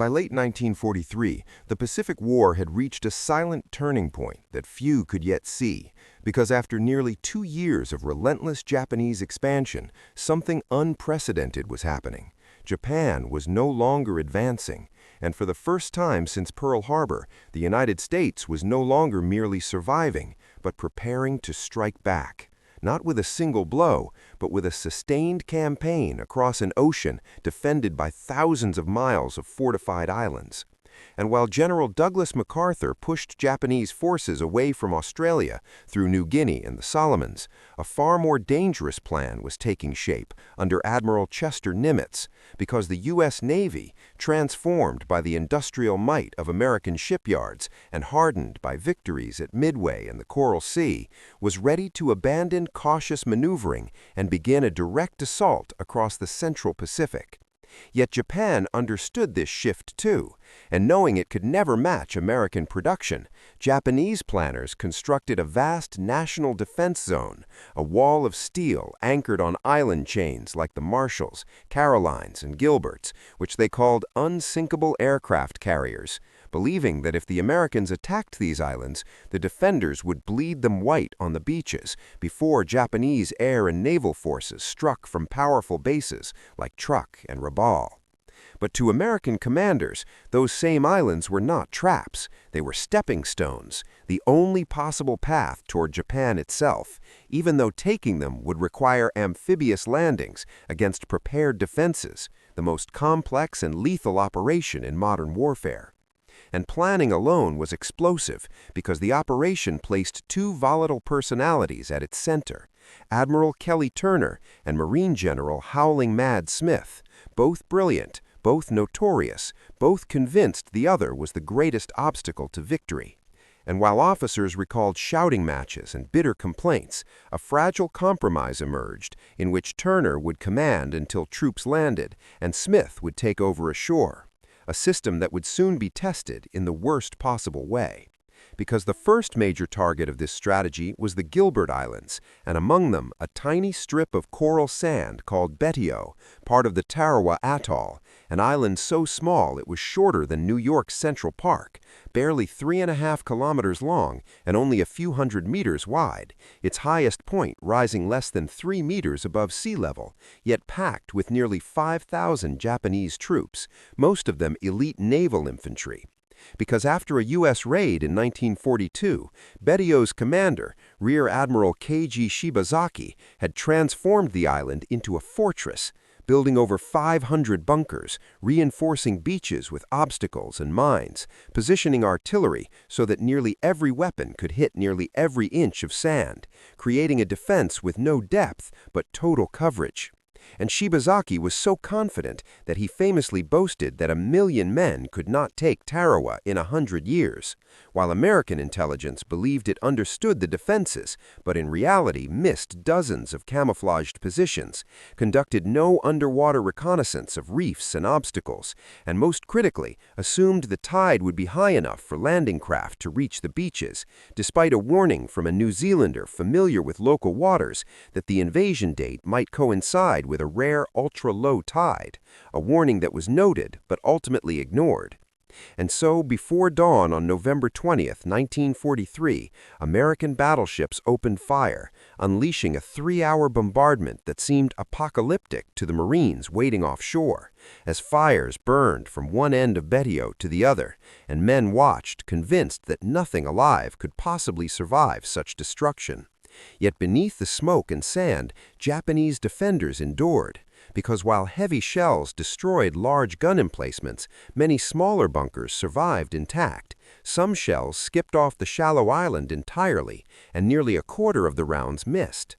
By late 1943, the Pacific War had reached a silent turning point that few could yet see, because after nearly 2 years of relentless Japanese expansion, something unprecedented was happening. Japan was no longer advancing, and for the first time since Pearl Harbor, the United States was no longer merely surviving, but preparing to strike back. Not with a single blow, but with a sustained campaign across an ocean defended by thousands of miles of fortified islands. And while General Douglas MacArthur pushed Japanese forces away from Australia through New Guinea and the Solomons, a far more dangerous plan was taking shape under Admiral Chester Nimitz, because the U.S. Navy, transformed by the industrial might of American shipyards and hardened by victories at Midway and the Coral Sea, was ready to abandon cautious maneuvering and begin a direct assault across the Central Pacific. Yet Japan understood this shift too, and knowing it could never match American production, Japanese planners constructed a vast national defense zone, a wall of steel anchored on island chains like the Marshalls, Carolines, and Gilberts, which they called unsinkable aircraft carriers, believing that if the Americans attacked these islands, the defenders would bleed them white on the beaches before Japanese air and naval forces struck from powerful bases like Truk and Rabaul. But to American commanders, those same islands were not traps. They were stepping stones, the only possible path toward Japan itself, even though taking them would require amphibious landings against prepared defenses, the most complex and lethal operation in modern warfare. And planning alone was explosive because the operation placed 2 volatile personalities at its center, Admiral Kelly Turner and Marine General Howling Mad Smith, both brilliant, both notorious, both convinced the other was the greatest obstacle to victory. And while officers recalled shouting matches and bitter complaints, a fragile compromise emerged in which Turner would command until troops landed and Smith would take over ashore, a system that would soon be tested in the worst possible way. Because the first major target of this strategy was the Gilbert Islands, and among them a tiny strip of coral sand called Betio, part of the Tarawa Atoll, an island so small it was shorter than New York's Central Park, barely 3.5 kilometers long and only a few hundred meters wide, its highest point rising less than 3 meters above sea level, yet packed with nearly 5,000 Japanese troops, most of them elite naval infantry. Because after a U.S. raid in 1942, Betio's commander, Rear Admiral Keiji Shibazaki, had transformed the island into a fortress, building over 500 bunkers, reinforcing beaches with obstacles and mines, positioning artillery so that nearly every weapon could hit nearly every inch of sand, creating a defense with no depth but total coverage. And Shibazaki was so confident that he famously boasted that 1 million men could not take Tarawa in 100 years, while American intelligence believed it understood the defenses, but in reality missed dozens of camouflaged positions, conducted no underwater reconnaissance of reefs and obstacles, and most critically, assumed the tide would be high enough for landing craft to reach the beaches, despite a warning from a New Zealander familiar with local waters that the invasion date might coincide with a rare ultra-low tide, a warning that was noted but ultimately ignored. And so, before dawn on November 20th, 1943, American battleships opened fire, unleashing a 3-hour bombardment that seemed apocalyptic to the Marines waiting offshore, as fires burned from one end of Betio to the other, and men watched, convinced that nothing alive could possibly survive such destruction. Yet beneath the smoke and sand, Japanese defenders endured, because while heavy shells destroyed large gun emplacements, many smaller bunkers survived intact. Some shells skipped off the shallow island entirely, and nearly a quarter of the rounds missed.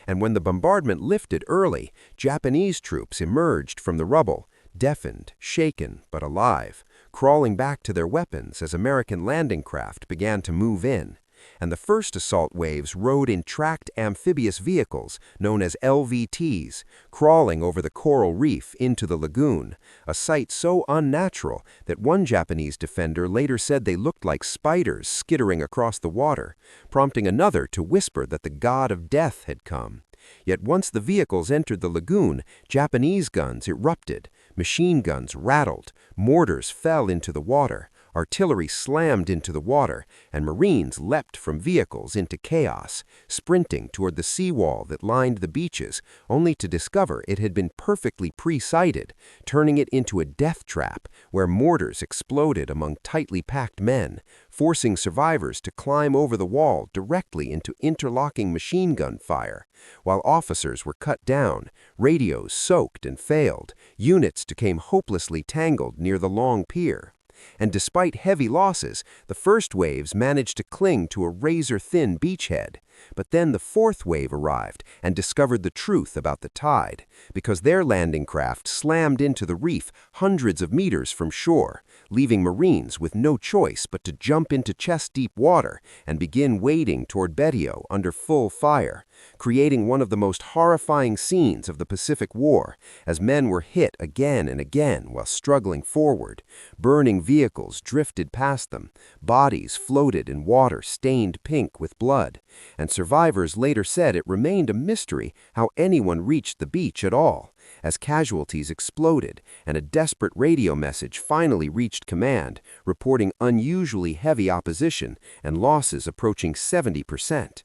And when the bombardment lifted early, Japanese troops emerged from the rubble, deafened, shaken, but alive, crawling back to their weapons as American landing craft began to move in. And the first assault waves rode in tracked amphibious vehicles known as LVTs, crawling over the coral reef into the lagoon, a sight so unnatural that one Japanese defender later said they looked like spiders skittering across the water, prompting another to whisper that the god of death had come. Yet once the vehicles entered the lagoon, Japanese guns erupted, Machine guns rattled, mortars fell into the water, artillery slammed into the water, and Marines leapt from vehicles into chaos, sprinting toward the seawall that lined the beaches, only to discover it had been perfectly pre-sighted, turning it into a death trap where mortars exploded among tightly packed men, forcing survivors to climb over the wall directly into interlocking machine gun fire. While officers were cut down, radios soaked and failed, units became hopelessly tangled near the long pier. And despite heavy losses, the first waves managed to cling to a razor-thin beachhead. But then the fourth wave arrived and discovered the truth about the tide, because their landing craft slammed into the reef hundreds of meters from shore, leaving Marines with no choice but to jump into chest-deep water and begin wading toward Betio under full fire, creating one of the most horrifying scenes of the Pacific War, as men were hit again and again while struggling forward. Burning vehicles drifted past them, bodies floated in water stained pink with blood, and survivors later said it remained a mystery how anyone reached the beach at all, as casualties exploded and a desperate radio message finally reached command, reporting unusually heavy opposition and losses approaching 70%.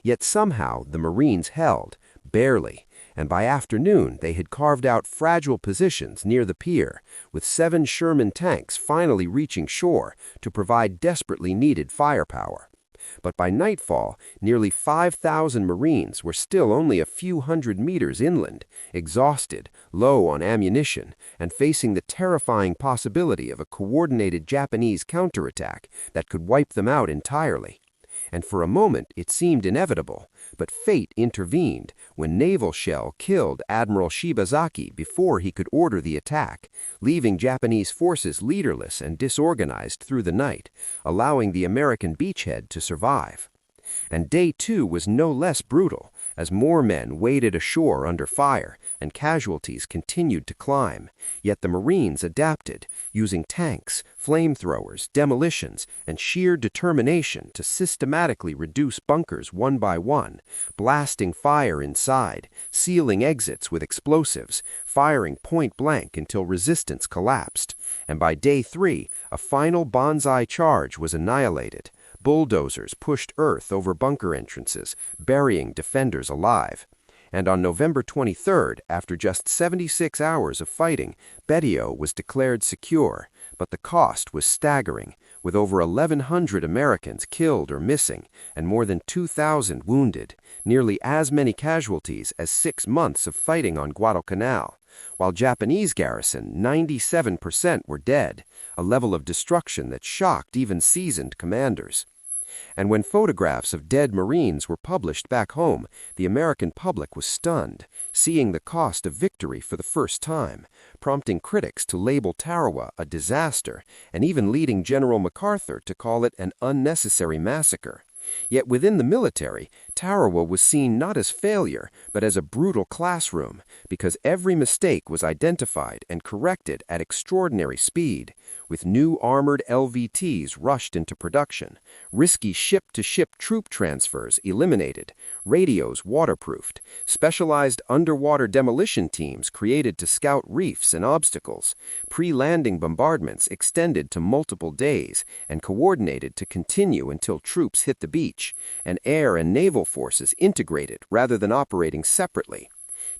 Yet somehow the Marines held, barely, and by afternoon they had carved out fragile positions near the pier, with 7 Sherman tanks finally reaching shore to provide desperately needed firepower. But by nightfall, nearly 5,000 Marines were still only a few hundred meters inland, exhausted, low on ammunition, and facing the terrifying possibility of a coordinated Japanese counterattack that could wipe them out entirely. And for a moment it seemed inevitable, but fate intervened when naval shell killed Admiral Shibazaki before he could order the attack, leaving Japanese forces leaderless and disorganized through the night, allowing the American beachhead to survive. And day 2 was no less brutal, as more men waded ashore under fire and casualties continued to climb. Yet the Marines adapted, using tanks, flamethrowers, demolitions, and sheer determination to systematically reduce bunkers one by one, blasting fire inside, sealing exits with explosives, firing point blank until resistance collapsed. And by day 3, a final banzai charge was annihilated. Bulldozers pushed earth over bunker entrances, burying defenders alive. And on November 23rd, after just 76 hours of fighting, Betio was declared secure, but the cost was staggering, with over 1,100 Americans killed or missing and more than 2,000 wounded, nearly as many casualties as 6 months of fighting on Guadalcanal. While Japanese garrison, 97% were dead, a level of destruction that shocked even seasoned commanders. And when photographs of dead Marines were published back home, the American public was stunned, seeing the cost of victory for the first time, prompting critics to label Tarawa a disaster, and even leading General MacArthur to call it an unnecessary massacre. Yet within the military, Tarawa was seen not as failure, but as a brutal classroom, because every mistake was identified and corrected at extraordinary speed, with new armored LVTs rushed into production, risky ship-to-ship troop transfers eliminated, radios waterproofed, specialized underwater demolition teams created to scout reefs and obstacles, pre-landing bombardments extended to multiple days and coordinated to continue until troops hit the beach, and air and naval forces integrated rather than operating separately.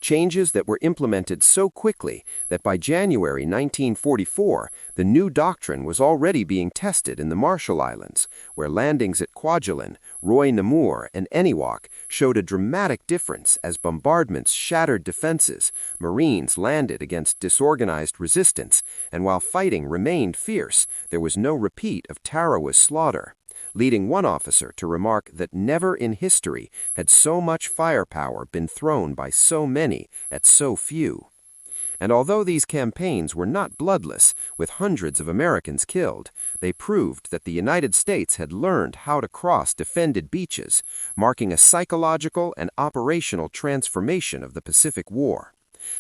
Changes that were implemented so quickly that by January 1944, the new doctrine was already being tested in the Marshall Islands, where landings at Kwajalein, Roy Namur, and Eniwak showed a dramatic difference as bombardments shattered defenses, Marines landed against disorganized resistance, and while fighting remained fierce, there was no repeat of Tarawa's slaughter, leading one officer to remark that never in history had so much firepower been thrown by so many at so few. And although these campaigns were not bloodless, with hundreds of Americans killed, they proved that the United States had learned how to cross defended beaches, marking a psychological and operational transformation of the Pacific War.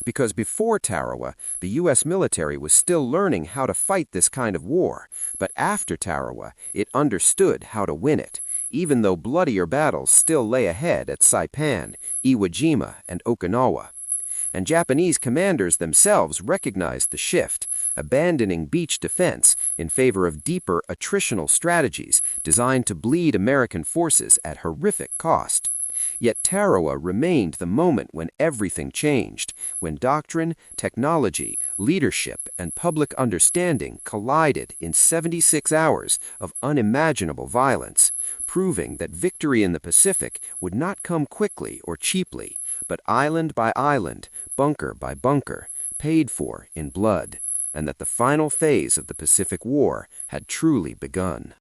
Because before Tarawa, the U.S. military was still learning how to fight this kind of war, but after Tarawa, it understood how to win it, even though bloodier battles still lay ahead at Saipan, Iwo Jima, and Okinawa. and Japanese commanders themselves recognized the shift, abandoning beach defense in favor of deeper attritional strategies designed to bleed American forces at horrific cost. Yet Tarawa remained the moment when everything changed, when doctrine, technology, leadership, and public understanding collided in 76 hours of unimaginable violence, proving that victory in the Pacific would not come quickly or cheaply, but island by island, bunker by bunker, paid for in blood, and that the final phase of the Pacific War had truly begun.